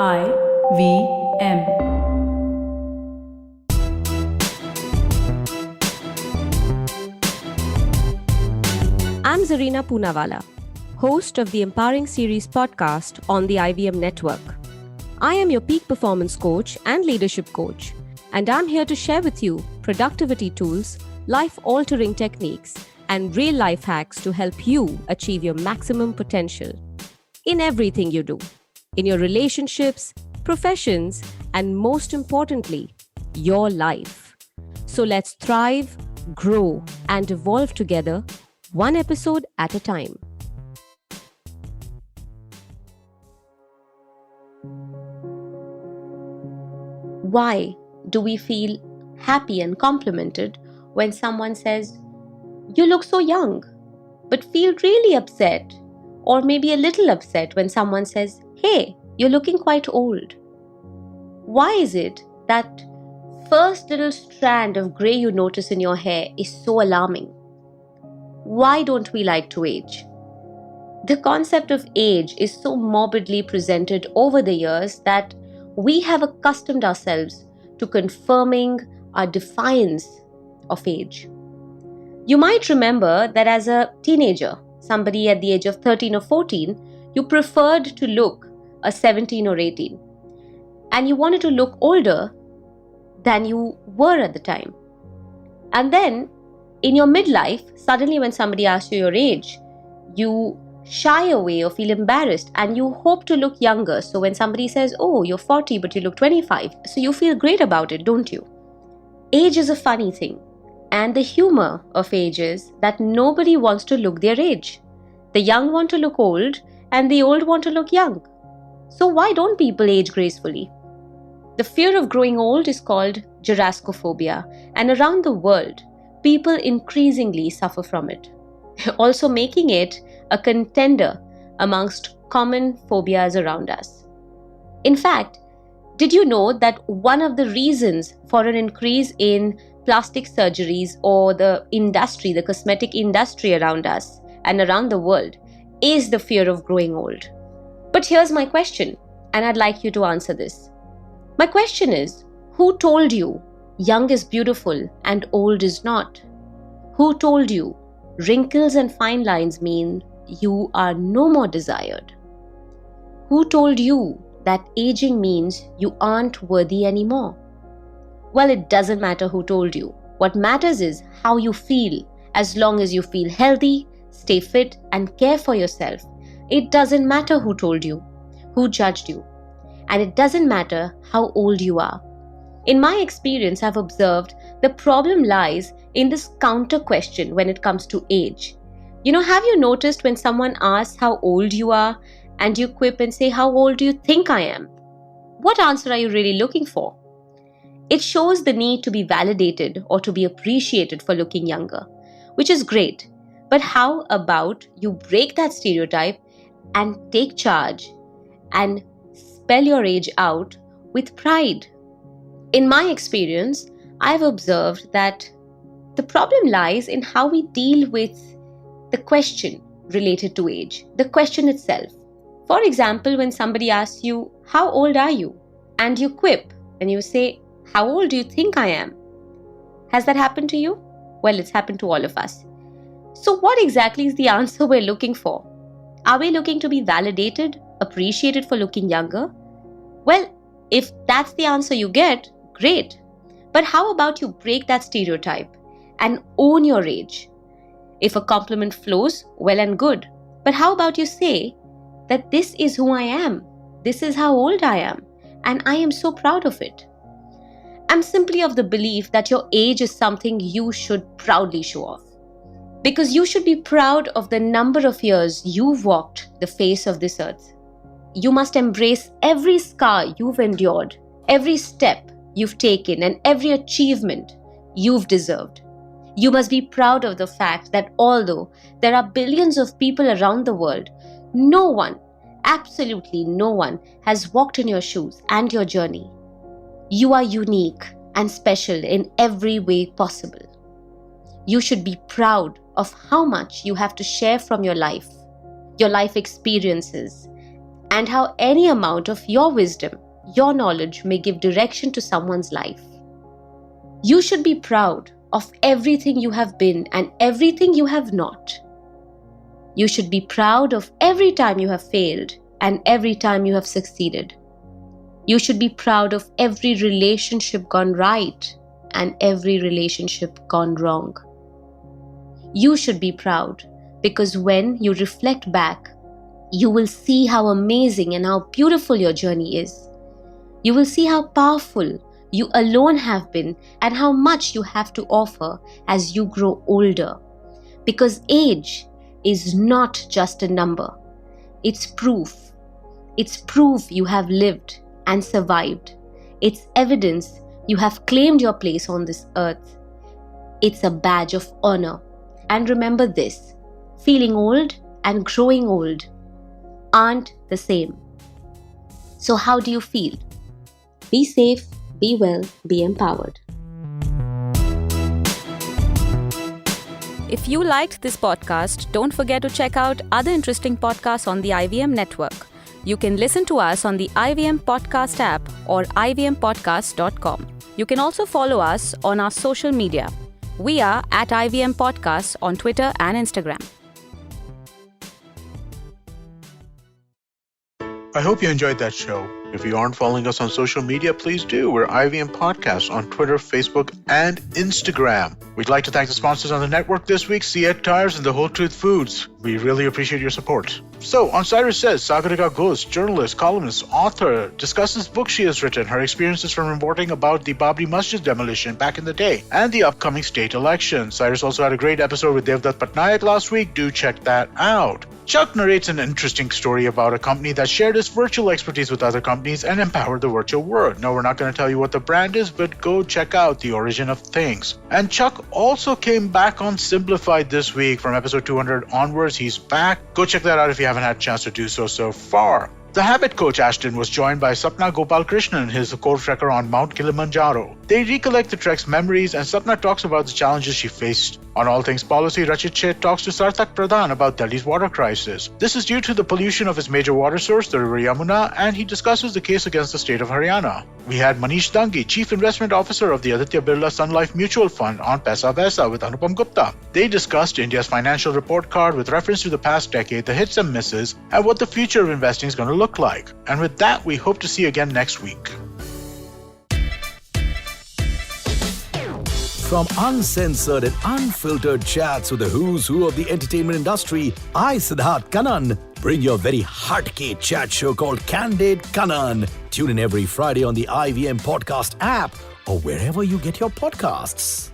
IVM. I'm Zarina Poonawalla, host of the Empowering Series podcast on the IVM network. I am your peak performance coach and leadership coach, and I'm here to share with you productivity tools, life-altering techniques, and real-life hacks to help you achieve your maximum potential in everything you do, in your relationships, professions, and most importantly, your life. So let's thrive, grow, and evolve together, one episode at a time. Why do we feel happy and complimented when someone says, "You look so young," but feel really upset or maybe a little upset when someone says, "Hey, you're looking quite old"? Why is it that first little strand of grey you notice in your hair is so alarming? Why don't we like to age? The concept of age is so morbidly presented over the years that we have accustomed ourselves to confirming our defiance of age. You might remember that as a teenager, somebody at the age of 13 or 14, you preferred to look a 17 or 18, and you wanted to look older than you were at the time. And then in your midlife, suddenly when somebody asks you your age, you shy away or feel embarrassed and you hope to look younger. So when somebody says, "Oh, you're 40 but you look 25," so you feel great about it, don't you? Age is a funny thing, and the humor of age is that nobody wants to look their age. The young want to look old and the old want to look young. So why don't people age gracefully? The fear of growing old is called geraskophobia, and around the world, people increasingly suffer from it, also making it a contender amongst common phobias around us. In fact, did you know that one of the reasons for an increase in plastic surgeries or the cosmetic industry around us and around the world is the fear of growing old? But here's my question, and I'd like you to answer this. My question is, who told you young is beautiful and old is not? Who told you wrinkles and fine lines mean you are no more desired? Who told you that aging means you aren't worthy anymore? Well, it doesn't matter who told you. What matters is how you feel. As long as you feel healthy, stay fit, and care for yourself, it doesn't matter who told you, who judged you. And it doesn't matter how old you are. In my experience, I've observed the problem lies in this counter question when it comes to age. Have you noticed when someone asks how old you are and you quip and say, "How old do you think I am?" What answer are you really looking for? It shows the need to be validated or to be appreciated for looking younger, which is great. But how about you break that stereotype and take charge and spell your age out with pride? In my experience, I've observed that the problem lies in how we deal with the question related to age, the question itself. For example, when somebody asks you, "How old are you?" and you quip and you say, "How old do you think I am?" Has that happened to you? Well, it's happened to all of us. So what exactly is the answer we're looking for? Are we looking to be validated, appreciated for looking younger? Well, if that's the answer you get, great. But how about you break that stereotype and own your age? If a compliment flows, well and good. But how about you say that this is who I am, this is how old I am, and I am so proud of it? I'm simply of the belief that your age is something you should proudly show off. Because you should be proud of the number of years you've walked the face of this earth. You must embrace every scar you've endured, every step you've taken, and every achievement you've deserved. You must be proud of the fact that although there are billions of people around the world, no one, absolutely no one, has walked in your shoes and your journey. You are unique and special in every way possible. You should be proud of how much you have to share from your life experiences, and how any amount of your wisdom, your knowledge may give direction to someone's life. You should be proud of everything you have been and everything you have not. You should be proud of every time you have failed and every time you have succeeded. You should be proud of every relationship gone right and every relationship gone wrong. You should be proud because when you reflect back, you will see how amazing and how beautiful your journey is. You will see how powerful you alone have been and how much you have to offer as you grow older. Because age is not just a number. It's proof. It's proof you have lived and survived. It's evidence you have claimed your place on this earth. It's a badge of honor. And remember this, feeling old and growing old aren't the same. So how do you feel? Be safe, be well, be empowered. If you liked this podcast, don't forget to check out other interesting podcasts on the IVM network. You can listen to us on the IVM Podcast app or ivmpodcast.com. You can also follow us on our social media. We are at IVM Podcasts on Twitter and Instagram. I hope you enjoyed that show. If you aren't following us on social media, please do. We're IVM Podcasts on Twitter, Facebook, and Instagram. We'd like to thank the sponsors on the network this week, Siet Tires and The Whole Truth Foods. We really appreciate your support. So, on Cyrus Says, Sagarika Ghosh, journalist, columnist, author, discusses books she has written, her experiences from reporting about the Babri Masjid demolition back in the day, and the upcoming state election. Cyrus also had a great episode with Devdutt Patnaik last week. Do check that out. Chuck narrates an interesting story about a company that shared its virtual expertise with other companies and empowered the virtual world. No, we're not going to tell you what the brand is, but go check out The Origin of Things. And Chuck also came back on Simplified this week from episode 200 onwards. He's back. Go check that out if you haven't had a chance to do so far. The habit coach Ashton was joined by Sapna Gopalkrishnan, his co-trekker on Mount Kilimanjaro. They recollect the trek's memories and Sapna talks about the challenges she faced. On All Things Policy, Rachit Sheth talks to Sarthak Pradhan about Delhi's water crisis. This is due to the pollution of his major water source, the river Yamuna, and he discusses the case against the state of Haryana. We had Manish Dangi, Chief Investment Officer of the Aditya Birla Sun Life Mutual Fund on Paisa Vaisa with Anupam Gupta. They discussed India's financial report card with reference to the past decade, the hits and misses, and what the future of investing is going to look like. And with that, we hope to see you again next week. From uncensored and unfiltered chats with the who's who of the entertainment industry, I, Siddharth Kannan, bring you a very hardcore chat show called Candid Kannan. Tune in every Friday on the IVM Podcast app or wherever you get your podcasts.